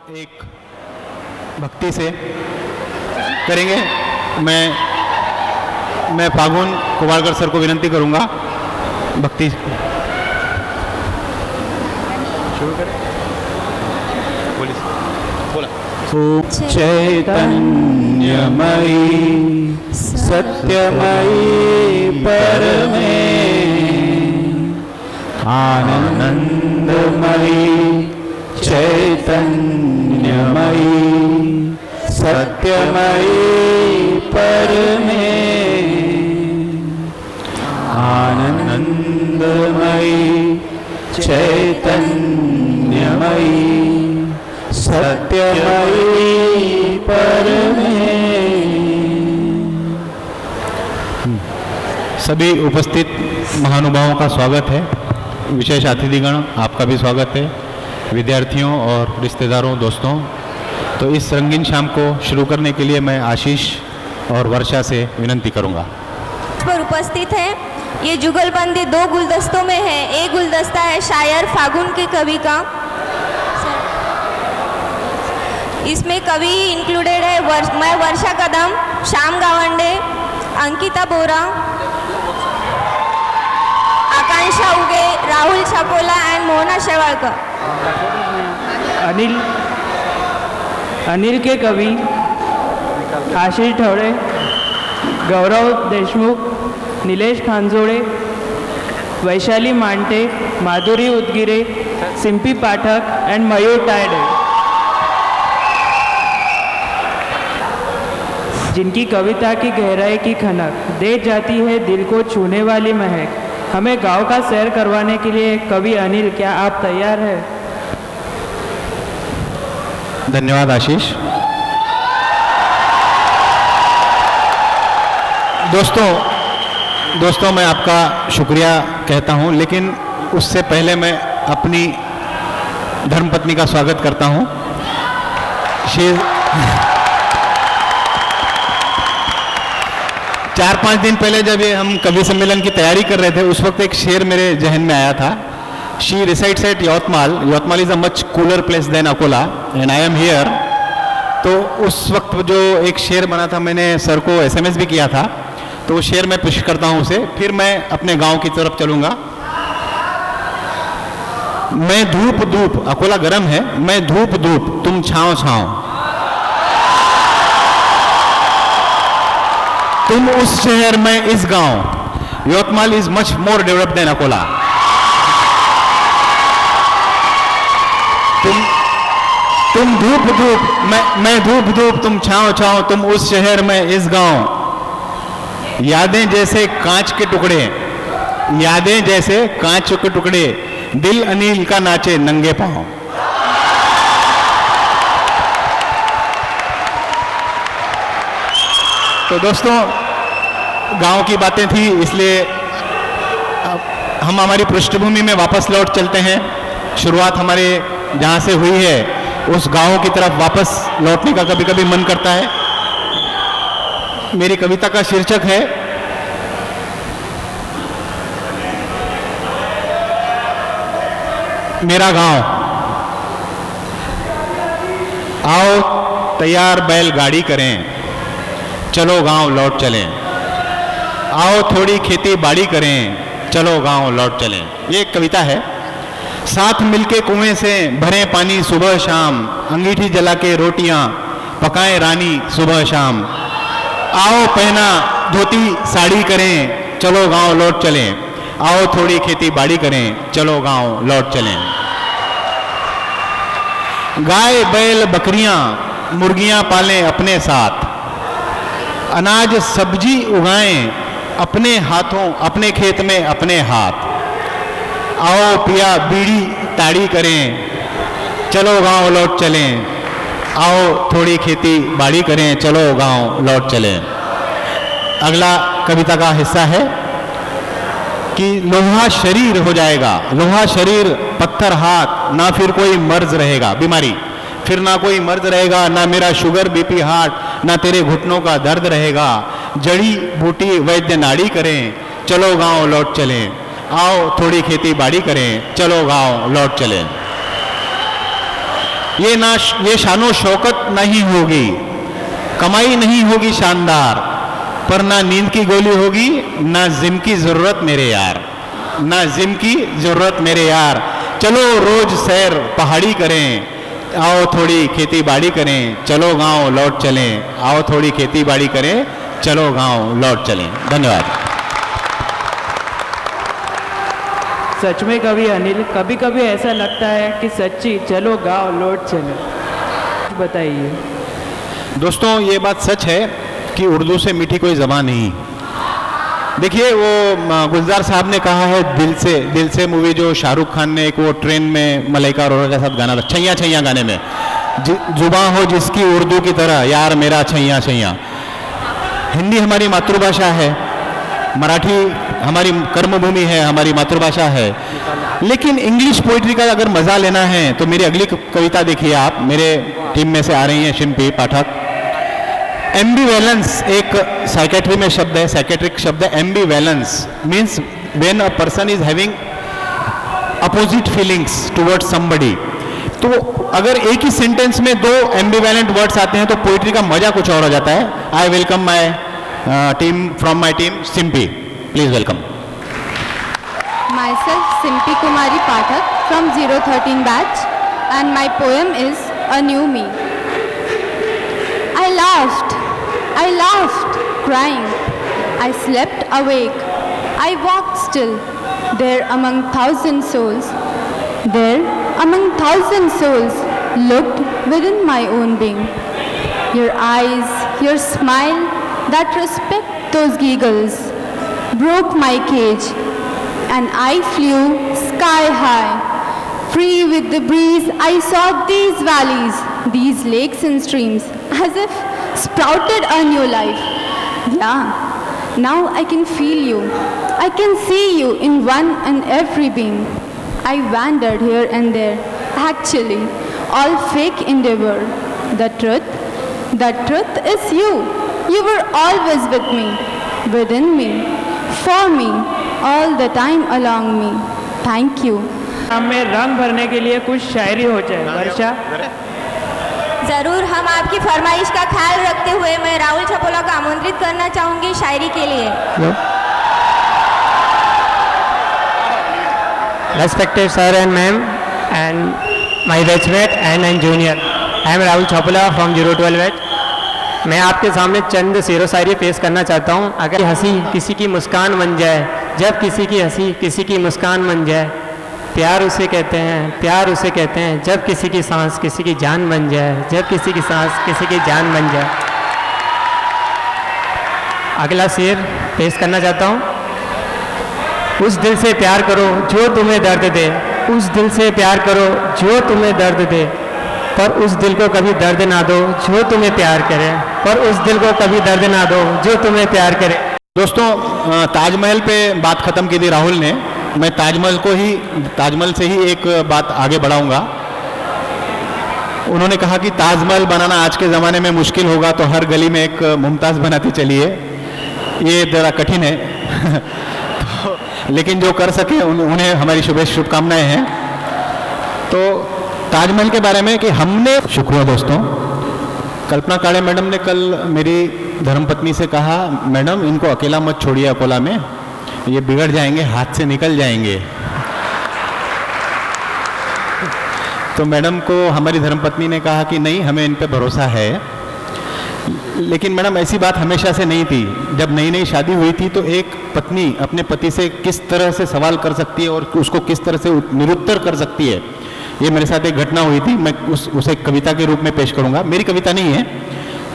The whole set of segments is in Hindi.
एक भक्ति से करेंगे। मैं फागुन कुवाड़कर सर को विनंती करूंगा भक्ति शुरू करें। बोला चैतन्यमयी सत्यमयी परमे आनंदमयी चैतन्यमयी सत्यमयी परमे आनंदमयी चैतन्यमयी सत्यमयी परमे। सभी उपस्थित महानुभावों का स्वागत है। विशेष अतिथिगण आपका भी स्वागत है। विद्यार्थियों और रिश्तेदारों दोस्तों, तो इस रंगीन शाम को शुरू करने के लिए मैं आशीष और वर्षा से विनंती करूंगा। पर उपस्थित है। ये जुगलबंदी 2 गुलदस्तों में है। एक गुलदस्ता है शायर फागुन के कवि का। इसमें कवि इंक्लूडेड है मैं वर्षा कदम, श्याम गावंडे, अंकिता बोरा, आकांक्षा उगे, राहुल छपोला एंड मोहना शेवाळकर। अनिल के कवि आशीष ठवड़े, गौरव Deshmukh, Nilesh Khanjode, Vaishali Monte, Madhuri उदगिरे, Simpy Pathak and मयूर टायडे, जिनकी कविता की गहराई की खनक दे जाती है दिल को छूने वाली महक। हमें गांव का सैर करवाने के लिए कवि अनिल, क्या आप तैयार हैं? धन्यवाद आशीष। दोस्तों मैं आपका शुक्रिया कहता हूं, लेकिन उससे पहले मैं अपनी धर्मपत्नी का स्वागत करता हूं। 4-5 दिन पहले जब ये हम कवि सम्मेलन की तैयारी कर रहे थे, उस वक्त एक शेर मेरे जहन में आया था। She resides at Yavatmal is a much cooler place than Akola and I am here. तो उस वक्त जो एक शेर बना था, मैंने सर को SMS भी किया था, तो वो शेर मैं पेश करता हूं उसे, फिर मैं अपने गांव की तरफ चलूंगा। मैं धूप अकोला गर्म है, मैं धूप तुम छांव, तुम उस शहर में इस गांव। Yavatmal is much more developed than Akola. तुम धूप मैं धूप तुम छांव, तुम उस शहर में इस गांव। यादें जैसे कांच के टुकड़े, दिल अनिल का नाचे नंगे पांव। तो दोस्तों, गांव की बातें थी, इसलिए हम हमारी पृष्ठभूमि में वापस लौट चलते हैं। शुरुआत हमारे जहां से हुई है, उस गांव की तरफ वापस लौटने का कभी कभी मन करता है। मेरी कविता का शीर्षक है मेरा गांव। आओ तैयार बैलगाड़ी करें, चलो गांव लौट चलें। आओ थोड़ी खेती बाड़ी करें, चलो गांव लौट चलें। ये एक कविता है। साथ मिलके कुएं से भरें पानी सुबह शाम, अंगीठी जला के रोटियां पकाएं रानी सुबह शाम। आओ पहना धोती साड़ी करें, चलो गांव लौट चलें। आओ थोड़ी खेती बाड़ी करें, चलो गांव लौट चलें। गाय बैल बकरियां मुर्गियां पालें अपने साथ, अनाज सब्जी उगाएं अपने हाथों, अपने खेत में अपने हाथ। आओ पिया बीड़ी ताड़ी करें, चलो गांव लौट चलें। आओ थोड़ी खेती बाड़ी करें, चलो गांव लौट चलें। अगला कविता का हिस्सा है कि लोहा शरीर हो जाएगा, लोहा शरीर पत्थर हाथ, ना फिर कोई मर्ज रहेगा बीमारी, फिर ना कोई मर्ज रहेगा, ना मेरा शुगर BP हार्ट, ना तेरे घुटनों का दर्द रहेगा। जड़ी बूटी वैद्य नाड़ी करें, चलो गांव लौट चलें। आओ थोड़ी खेती बाड़ी करें, चलो गांव लौट चलें। ये शानो शौकत नहीं होगी, कमाई नहीं होगी शानदार, पर ना नींद की गोली होगी, ना जिम की जरूरत मेरे यार, ना जिम की जरूरत मेरे यार। चलो रोज सैर पहाड़ी करें, आओ थोड़ी खेती बाड़ी करें, चलो गांव लौट चलें, आओ थोड़ी खेती बाड़ी करें, चलो गांव लौट चलें। धन्यवाद। सच में कवि अनिल, कभी कभी ऐसा लगता है कि सच्ची चलो गांव लौट चले। बताइए। दोस्तों, ये बात सच है कि उर्दू से मीठी कोई ज़बान नहीं। देखिए, वो गुलजार साहब ने कहा है दिल से मूवी, जो शाहरुख खान ने एक वो ट्रेन में मलाइका अरोड़ा के साथ गाना था, छैया छैया गाने में, जुबां हो जिसकी उर्दू की तरह, यार मेरा छैया छैया। हिंदी हमारी मातृभाषा है, मराठी हमारी कर्मभूमि है, हमारी मातृभाषा है, लेकिन इंग्लिश पोइट्री का अगर मज़ा लेना है तो मेरी अगली कविता देखिए आप, मेरे टीम में से आ रही हैं शिल्पी पाठक। एम्बिवेलेंस एक साइकेट्री में शब्द है, साइकेट्रिक शब्द है। Ambivalence means when a person is having opposite feelings towards somebody. तो अगर एक ही सेंटेंस में दो एम्बिवेलेंट वर्ड्स आते हैं तो पोइट्री का मजा कुछ और हो जाता है। I welcome my team from my team Simpi, please welcome. Myself Simpi Kumari Pathak from 013 batch, and my poem is A New Me. I laughed, crying. I slept awake. I walked still, there among thousand souls. There among thousand souls looked within my own being. Your eyes, your smile, that respect, those giggles, broke my cage, and I flew sky high. Free with the breeze, I saw these valleys, these lakes and streams, as if sprouted a new life. Yeah, now I can feel you. I can see you in one and every being. I wandered here and there, actually, all fake endeavor. The truth is you. You were always with me, within me, for me, all the time along me. Thank you. हमें रंग भरने के लिए कुछ शायरी हो जाए। वर्षा। ज़रूर, हम आपकी फरमाइश का ख्याल रखते हुए मैं राहुल छपोला को आमंत्रित करना चाहूँगी शायरी के लिए। Respected sir and ma'am and my batchmate and junior, I am Rahul Chapula from 012 batch. मैं आपके सामने चंद शेरो शायरी पेश करना चाहता हूँ। अगर हंसी किसी की मुस्कान बन जाए, जब किसी की हंसी किसी की मुस्कान बन जाए, प्यार उसे कहते हैं, जब किसी की सांस किसी की जान बन जाए, जब किसी की सांस किसी की जान बन जाए। अगला शेर पेश करना चाहता हूँ। उस दिल से प्यार करो जो तुम्हें दर्द दे, उस दिल से प्यार करो जो तुम्हें दर्द दे, पर उस दिल को कभी दर्द ना दो जो तुम्हें प्यार करे, पर उस दिल को कभी दर्द ना दो जो तुम्हें प्यार करे। दोस्तों, ताजमहल पे बात खत्म की थी राहुल ने, मैं ताजमहल से ही एक बात आगे बढ़ाऊंगा। उन्होंने कहा कि ताजमहल बनाना आज के ज़माने में मुश्किल होगा, तो हर गली में एक मुमताज़ बनाते चलिए। ये ज़रा कठिन है तो, लेकिन जो कर सके उन्हें हमारी शुभकामनाएं हैं। तो ताजमहल के बारे में कि हमने, शुक्रिया दोस्तों। कल्पना काळे मैडम ने कल मेरी धर्मपत्नी से कहा, मैडम इनको अकेला मत छोड़िए अकोला में, ये बिगड़ जाएंगे, हाथ से निकल जाएंगे। तो मैडम को हमारी धर्मपत्नी ने कहा कि नहीं, हमें इन पे भरोसा है। लेकिन मैडम ऐसी बात हमेशा से नहीं थी। जब नई नई शादी हुई थी तो एक पत्नी अपने पति से किस तरह से सवाल कर सकती है और उसको किस तरह से निरुत्तर कर सकती है, ये मेरे साथ एक घटना हुई थी। मैं उसे कविता के रूप में पेश करूंगा। मेरी कविता नहीं है,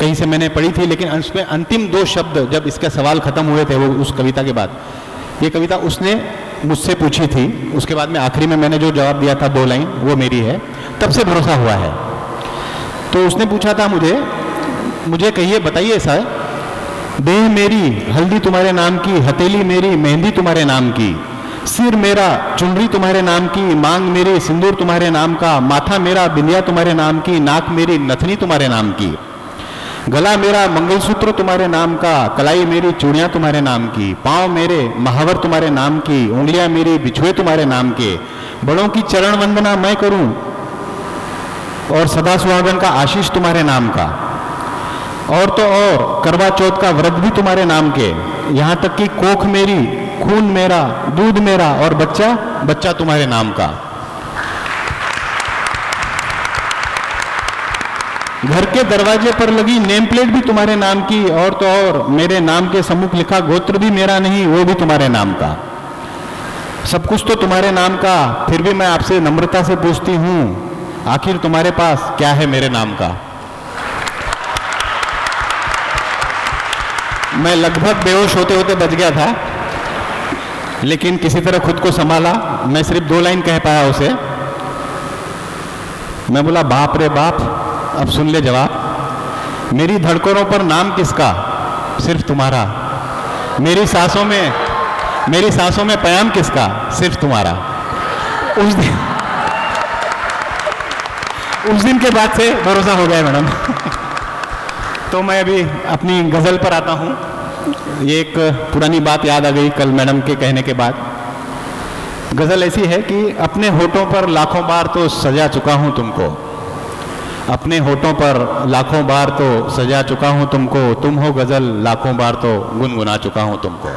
कहीं से मैंने पढ़ी थी, लेकिन उसमें अंतिम दो शब्द जब इसका सवाल खत्म हुए थे, वो उस कविता के बाद, ये कविता उसने मुझसे पूछी थी, उसके बाद में आखिरी में मैंने जो जवाब दिया था 2 लाइन, वो मेरी है। तब से भरोसा हुआ है। तो उसने पूछा था मुझे कहिए, बताइए सर, देह मेरी हल्दी तुम्हारे नाम की, हथेली मेरी मेहंदी तुम्हारे नाम की, सिर मेरा चुनरी तुम्हारे नाम की, मांग मेरी सिंदूर तुम्हारे नाम का, माथा मेरा बिंदिया तुम्हारे नाम की, नाक मेरी नथनी तुम्हारे नाम की, गला मेरा मंगलसूत्र तुम्हारे नाम का, कलाई मेरी चूड़ियां तुम्हारे नाम की, पांव मेरे महावर तुम्हारे नाम की, उंगलियां मेरी बिछुए तुम्हारे नाम के, बड़ों की चरण वंदना मैं करूं, और सदा सुहागन का आशीष तुम्हारे नाम का, और तो और करवा चौथ का व्रत भी तुम्हारे नाम के, यहाँ तक कि कोख मेरी, खून मेरा, दूध मेरा और बच्चा बच्चा तुम्हारे नाम का। घर के दरवाजे पर लगी नेम प्लेट भी तुम्हारे नाम की, और तो और मेरे नाम के सम्मुख लिखा गोत्र भी मेरा नहीं, वो भी तुम्हारे नाम का। सब कुछ तो तुम्हारे नाम का, फिर भी मैं आपसे नम्रता से पूछती हूं, आखिर तुम्हारे पास क्या है मेरे नाम का? मैं लगभग बेहोश होते होते बच गया था, लेकिन किसी तरह खुद को संभाला। मैं सिर्फ 2 लाइन कह पाया उसे। मैं बोला, बाप रे बाप, अब सुन ले जवाब। मेरी धड़कनों पर नाम किसका? सिर्फ तुम्हारा। मेरी सांसों में प्याम किसका? सिर्फ तुम्हारा। उस दिन के बाद से भरोसा हो गया मैडम। तो मैं अभी अपनी गजल पर आता हूं। ये एक पुरानी बात याद आ गई कल मैडम के कहने के बाद। गजल ऐसी है कि अपने होठों पर लाखों बार तो सजा चुका हूं तुमको, अपने होठों पर लाखों बार तो सजा चुका हूं तुमको, तुम हो गजल लाखों बार तो गुनगुना चुका हूं तुमको।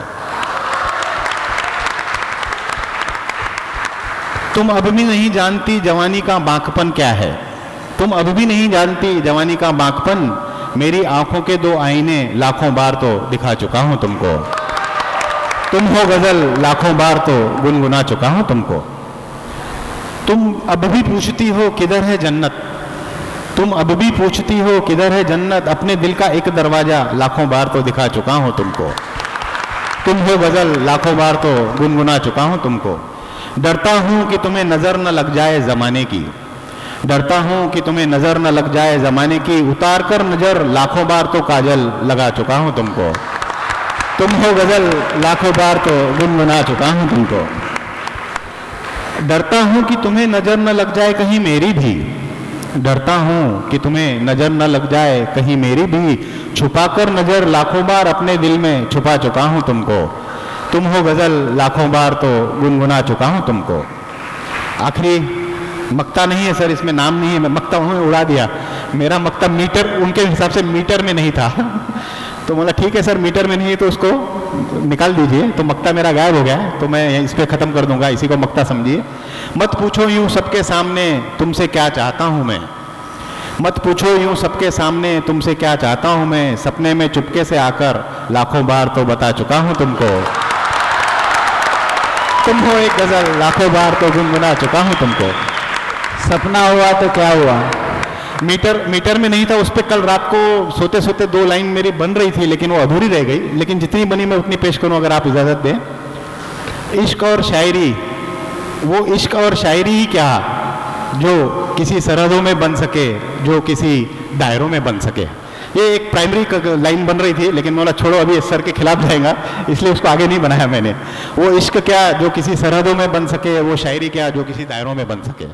तुम अब भी नहीं जानती जवानी का बांकपन क्या है, तुम अब भी नहीं जानती जवानी का बांकपन, मेरी आंखों के 2 आईने लाखों बार तो दिखा चुका हूं तुमको। तुम हो गजल लाखों बार तो गुनगुना चुका हूं तुमको। तुम अब भी पूछती हो किधर है जन्नत, तुम अब भी पूछती हो किधर है जन्नत, अपने दिल का एक दरवाजा लाखों बार तो दिखा चुका हूं तुमको। तुम हो गजल लाखों बार तो गुनगुना चुका हूं तुमको। डरता हूं कि तुम्हें नजर न लग जाए जमाने की, डरता हूं कि तुम्हें नजर न लग जाए जमाने की, उतार कर नजर लाखों बार तो काजल लगा चुका हूं तुमको। तुम हो गजल लाखों बार तो गुनगुना चुका हूं तुमको। डरता हूं कि तुम्हें नजर न लग जाए कहीं मेरी भी, डरता हूं कि तुम्हें नजर न लग जाए कहीं मेरी भी, छुपाकर नजर लाखों बार अपने दिल में छुपा चुका हूं तुमको। तुम हो गजल लाखों बार तो गुनगुना चुका हूं तुमको। आखिरी मक्ता नहीं है सर, इसमें नाम नहीं है, मैं मक्ता उन्होंने उड़ा दिया। मेरा मक्ता मीटर, उनके हिसाब से मीटर में नहीं था। तो बोला ठीक है सर, मीटर में नहीं है तो उसको निकाल दीजिए। तो मक्ता मेरा गायब हो गया, तो मैं इस पे ख़त्म कर दूंगा, इसी को मक्ता समझिए। मत पूछो यूं सबके सामने तुमसे क्या चाहता हूं मैं, मत पूछो यूं सबके सामने तुमसे क्या चाहता हूं मैं, सपने में चुपके से आकर लाखों बार तो बता चुका हूं तुमको। तुम हो एक गजल लाखों बार तो गुनगुना चुका हूं तुमको। सपना हुआ तो क्या हुआ, मीटर में नहीं था, उस पर कल रात को सोते सोते 2 लाइन मेरी बन रही थी, लेकिन वो अधूरी रह गई। लेकिन जितनी बनी मैं उतनी पेश करूं अगर आप इजाज़त दें। इश्क और शायरी, वो इश्क और शायरी ही क्या जो किसी सरहदों में बन सके, जो किसी दायरों में बन सके। ये एक प्राइमरी लाइन बन रही थी, लेकिन बोला छोड़ो अभी इस सर के खिलाफ जाएगा, इसलिए उसको आगे नहीं बनाया मैंने। वो इश्क क्या जो किसी सरहदों में बन सके, वो शायरी क्या जो किसी दायरों में बन सके।